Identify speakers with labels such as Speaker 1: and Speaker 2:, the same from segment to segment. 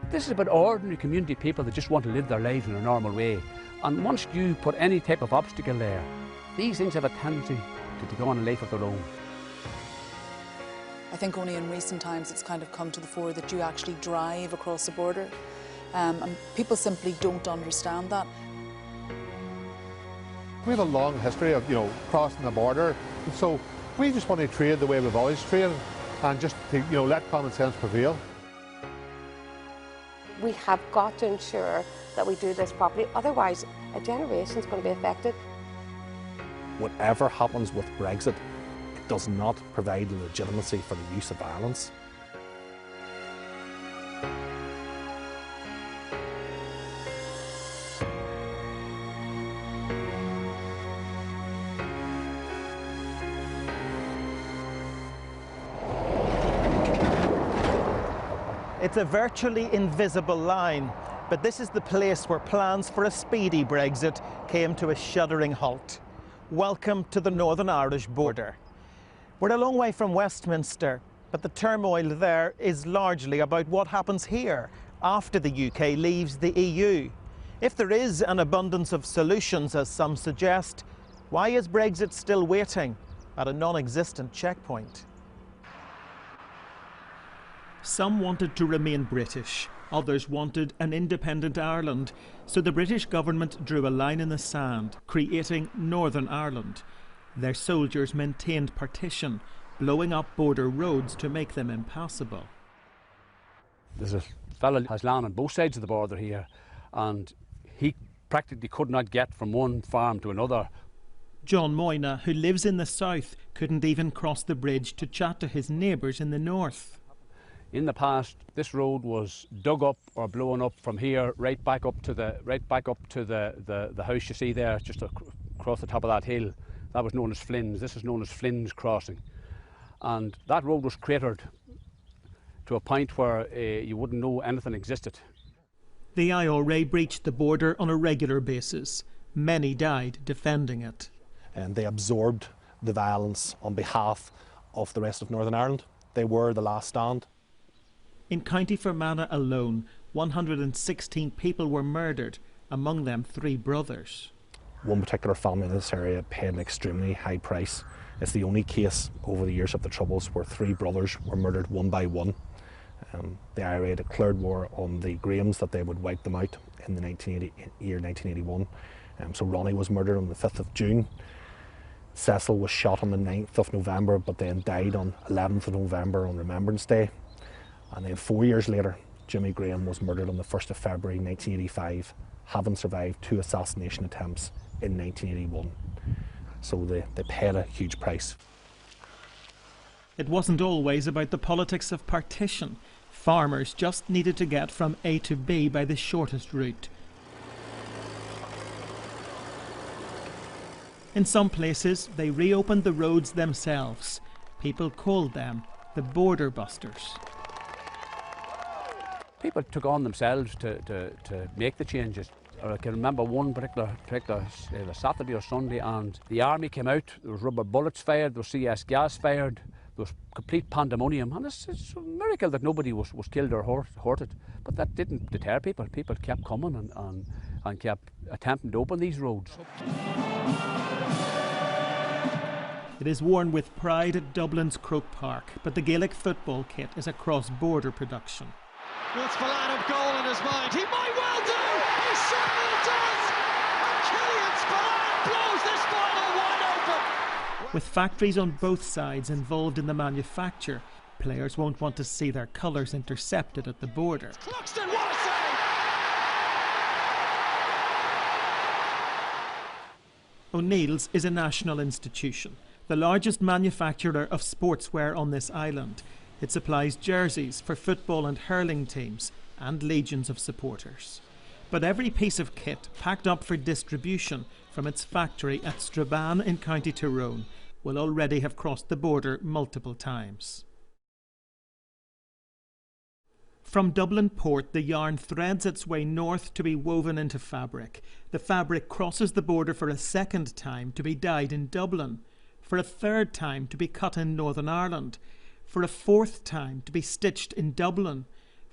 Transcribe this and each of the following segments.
Speaker 1: This is about ordinary community people that just want to live their lives in a normal way. And once you put any type of obstacle there, these things have a tendency to take on a life of their own.
Speaker 2: I think only in recent times it's kind of come to the fore that you actually drive across the border, and people simply don't understand that.
Speaker 3: We have a long history of, crossing the border, and so we just want to trade the way we've always traded, and just to, let common sense prevail.
Speaker 4: We have got to ensure that we do this properly, otherwise a generation is going to be affected.
Speaker 5: Whatever happens with Brexit, it does not provide legitimacy for the use of violence.
Speaker 6: It's a virtually invisible line, but this is the place where plans for a speedy Brexit came to a shuddering halt. Welcome to the Northern Irish border. We're a long way from Westminster, but the turmoil there is largely about what happens here after the UK leaves the EU. If there is an abundance of solutions, as some suggest, why is Brexit still waiting at a non-existent checkpoint? Some wanted to remain British, others wanted an independent Ireland, so the British government drew a line in the sand, creating Northern Ireland. Their soldiers maintained partition, blowing up border roads to make them impassable.
Speaker 1: There's a fellow who has land on both sides of the border here, and he practically could not get from one farm to another.
Speaker 6: John Moyna, who lives in the south, couldn't even cross the bridge to chat to his neighbours in the north.
Speaker 1: In the past, this road was dug up or blown up from here right back up to the house you see there, just across the top of that hill. That was known as Flynn's. This is known as Flynn's Crossing, and that road was cratered to a point where you wouldn't know anything existed.
Speaker 6: The IRA breached the border on a regular basis. Many died defending it.
Speaker 5: And they absorbed the violence on behalf of the rest of Northern Ireland. They were the last stand.
Speaker 6: In County Fermanagh alone, 116 people were murdered, among them 3 brothers.
Speaker 5: One particular family in this area paid an extremely high price. It's the only case over the years of the Troubles where 3 brothers were murdered one by one. The IRA declared war on the Grahams, that they would wipe them out in the year 1981. So Ronnie was murdered on the 5th of June. Cecil was shot on the 9th of November, but then died on 11th of November on Remembrance Day. And then 4 years later, Jimmy Graham was murdered on the 1st of February 1985, having survived 2 assassination attempts in 1981. So they paid a huge price.
Speaker 6: It wasn't always about the politics of partition. Farmers just needed to get from A to B by the shortest route. In some places, they reopened the roads themselves. People called them the border busters.
Speaker 1: People took on themselves to make the changes. I can remember one particular Saturday or Sunday, and the army came out. There was rubber bullets fired, there was CS gas fired, there was complete pandemonium, and it's a miracle that nobody was killed or hurted. But that didn't deter people. People kept coming and kept attempting to open these roads.
Speaker 6: It is worn with pride at Dublin's Croke Park, but the Gaelic football kit is a cross-border production.
Speaker 7: With Spillane of goal in his mind, he might well do! He certainly does! And Killian Spillane blows this final wide open!
Speaker 6: With factories on both sides involved in the manufacture, players won't want to see their colours intercepted at the border.
Speaker 7: Cluxton, what a save!
Speaker 6: O'Neill's is a national institution, the largest manufacturer of sportswear on this island. It supplies jerseys for football and hurling teams and legions of supporters. But every piece of kit packed up for distribution from its factory at Strabane in County Tyrone will already have crossed the border multiple times. From Dublin port, the yarn threads its way north to be woven into fabric. The fabric crosses the border for a second time to be dyed in Dublin, for a third time to be cut in Northern Ireland, for a fourth time to be stitched in Dublin,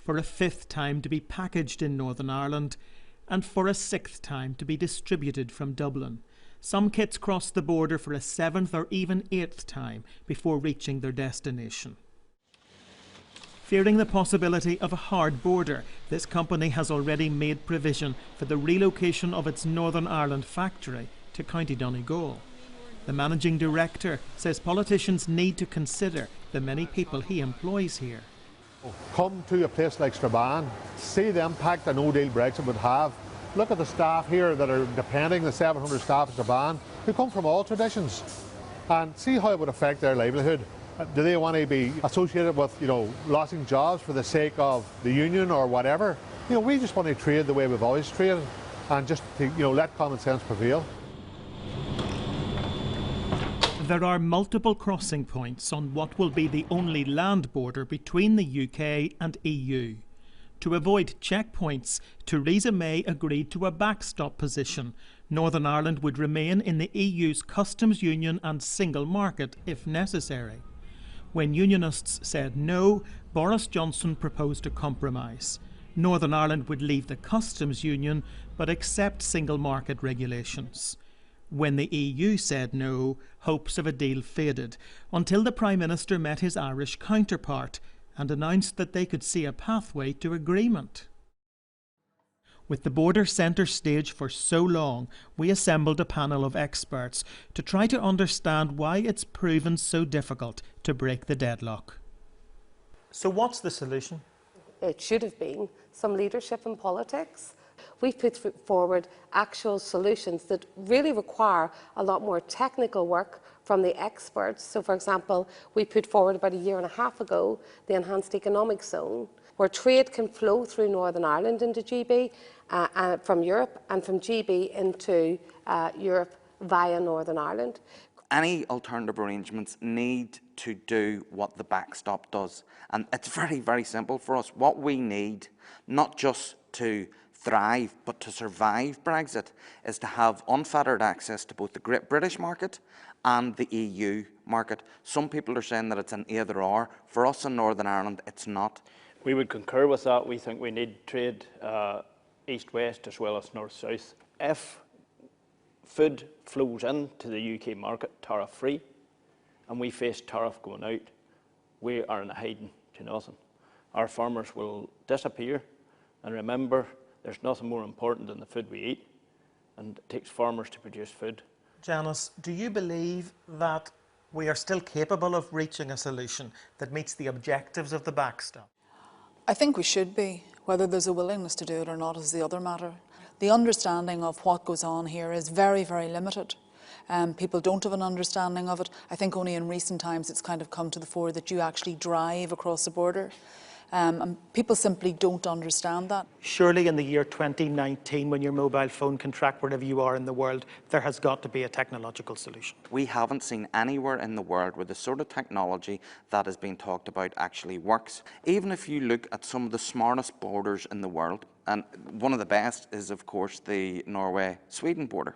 Speaker 6: for a 5th time to be packaged in Northern Ireland, and for a 6th time to be distributed from Dublin. Some kits cross the border for a 7th or even 8th time before reaching their destination. Fearing the possibility of a hard border, this company has already made provision for the relocation of its Northern Ireland factory to County Donegal. The managing director says politicians need to consider the many people he employs here.
Speaker 3: Come to a place like Strabane, see the impact a no-deal Brexit would have. Look at the staff here that are depending, the 700 staff at Strabane, who come from all traditions, and see how it would affect their livelihood. Do they want to be associated with, losing jobs for the sake of the union or whatever? We just want to trade the way we've always traded, and just let common sense prevail.
Speaker 6: There are multiple crossing points on what will be the only land border between the UK and EU. To avoid checkpoints, Theresa May agreed to a backstop position. Northern Ireland would remain in the EU's customs union and single market if necessary. When unionists said no, Boris Johnson proposed a compromise. Northern Ireland would leave the customs union but accept single market regulations. When the EU said no, hopes of a deal faded, until the Prime Minister met his Irish counterpart and announced that they could see a pathway to agreement. With the border centre stage for so long, we assembled a panel of experts to try to understand why it's proven so difficult to break the deadlock. So what's the solution?
Speaker 4: It should have been some leadership in politics. We've put forward actual solutions that really require a lot more technical work from the experts. So, for example, we put forward about a year and a half ago the Enhanced Economic Zone, where trade can flow through Northern Ireland into GB from Europe, and from GB into Europe via Northern Ireland.
Speaker 8: Any alternative arrangements need to do what the backstop does. And it's very, very simple for us. What we need, not just to thrive, but to survive Brexit, is to have unfettered access to both the Great British market and the EU market. Some people are saying that it's an either-or. For us in Northern Ireland, it's not.
Speaker 9: We would concur with that. We think we need trade east-west as well as north-south. If food flows into the UK market tariff-free, and we face tariff going out, we are in a hiding to nothing. Our farmers will disappear, and remember, there's nothing more important than the food we eat, and it takes farmers to produce food.
Speaker 6: Janice, do you believe that we are still capable of reaching a solution that meets the objectives of the backstop?
Speaker 2: I think we should be. Whether there's a willingness to do it or not is the other matter. The understanding of what goes on here is very, very limited. People don't have an understanding of it. I think only in recent times it's kind of come to the fore that you actually drive across the border. And people simply don't understand that.
Speaker 6: Surely in the year 2019, when your mobile phone can track wherever you are in the world, there has got to be a technological solution.
Speaker 8: We haven't seen anywhere in the world where the sort of technology that is being talked about actually works. Even if you look at some of the smartest borders in the world, and one of the best is, of course, the Norway-Sweden border.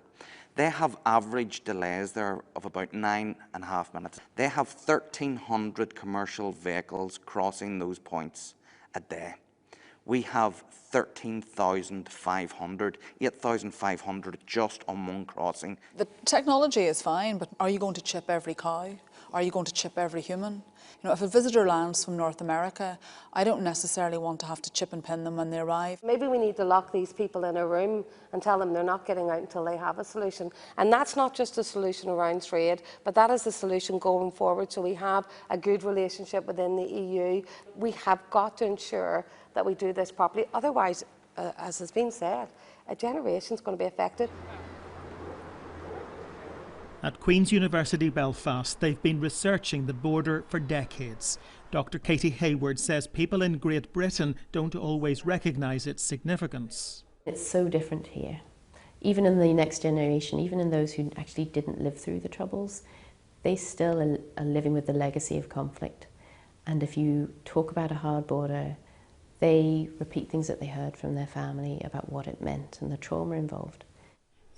Speaker 8: They have average delays there of about 9.5 minutes. They have 1,300 commercial vehicles crossing those points a day. We have 13,500, 8,500 just on one crossing.
Speaker 2: The technology is fine, but are you going to chip every cow? Are you going to chip every human? You know, if a visitor lands from North America, I don't necessarily want to have to chip and pin them when they arrive.
Speaker 4: Maybe we need to lock these people in a room and tell them they're not getting out until they have a solution. And that's not just a solution around trade, but that is the solution going forward, so we have a good relationship within the EU. We have got to ensure that we do this properly. Otherwise, as has been said, a generation is going to be affected.
Speaker 6: At Queen's University Belfast, they've been researching the border for decades. Dr. Katie Hayward says people in Great Britain don't always recognise its significance.
Speaker 10: It's so different here. Even in the next generation, even in those who actually didn't live through the Troubles, they still are living with the legacy of conflict. And if you talk about a hard border, they repeat things that they heard from their family about what it meant and the trauma involved.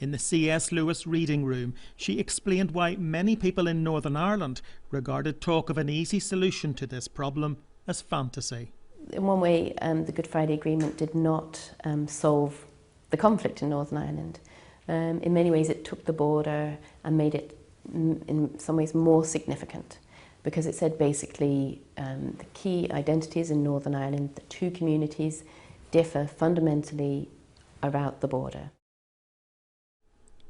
Speaker 6: In the C.S. Lewis reading room, she explained why many people in Northern Ireland regarded talk of an easy solution to this problem as fantasy.
Speaker 10: in one way, the Good Friday Agreement did not solve the conflict in Northern Ireland. In many ways, it took the border and made it, in some ways, more significant, because it said basically the key identities in Northern Ireland, the two communities differ fundamentally around the border.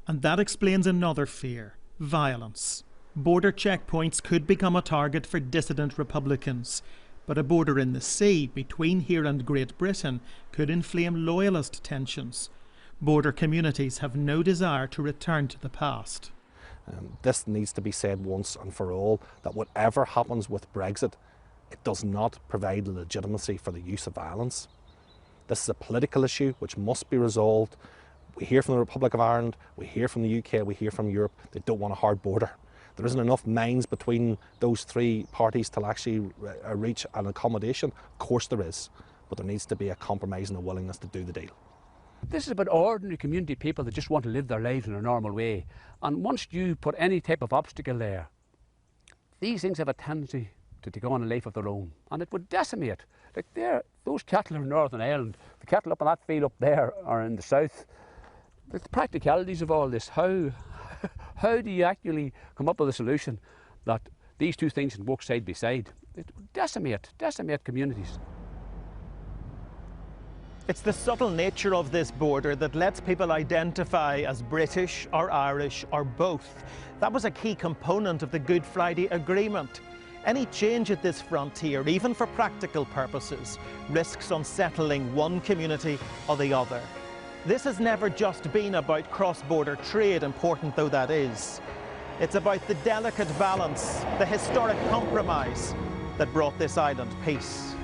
Speaker 6: And that explains another fear: violence. Border checkpoints could become a target for dissident Republicans, but a border in the sea between here and Great Britain could inflame loyalist tensions. Border communities have no desire to return to the past.
Speaker 5: This needs to be said once and for all, that whatever happens with Brexit, it does not provide legitimacy for the use of violence. This is a political issue which must be resolved. We hear from the Republic of Ireland, we hear from the UK, we hear from Europe, they don't want a hard border. There isn't enough minds between those three parties to actually reach an accommodation. Of course there is, but there needs to be a compromise and a willingness to do the deal.
Speaker 1: This is about ordinary community people that just want to live their lives in a normal way. And once you put any type of obstacle there, these things have a tendency to take on a life of their own, and it would decimate. Like those cattle in Northern Ireland, the cattle up on that field up there are in the south. The practicalities of all this, how do you actually come up with a solution that these two things can work side by side? It would decimate communities.
Speaker 6: It's the subtle nature of this border that lets people identify as British or Irish or both. That was a key component of the Good Friday Agreement. Any change at this frontier, even for practical purposes, risks unsettling one community or the other. This has never just been about cross-border trade, important though that is. It's about the delicate balance, the historic compromise that brought this island peace.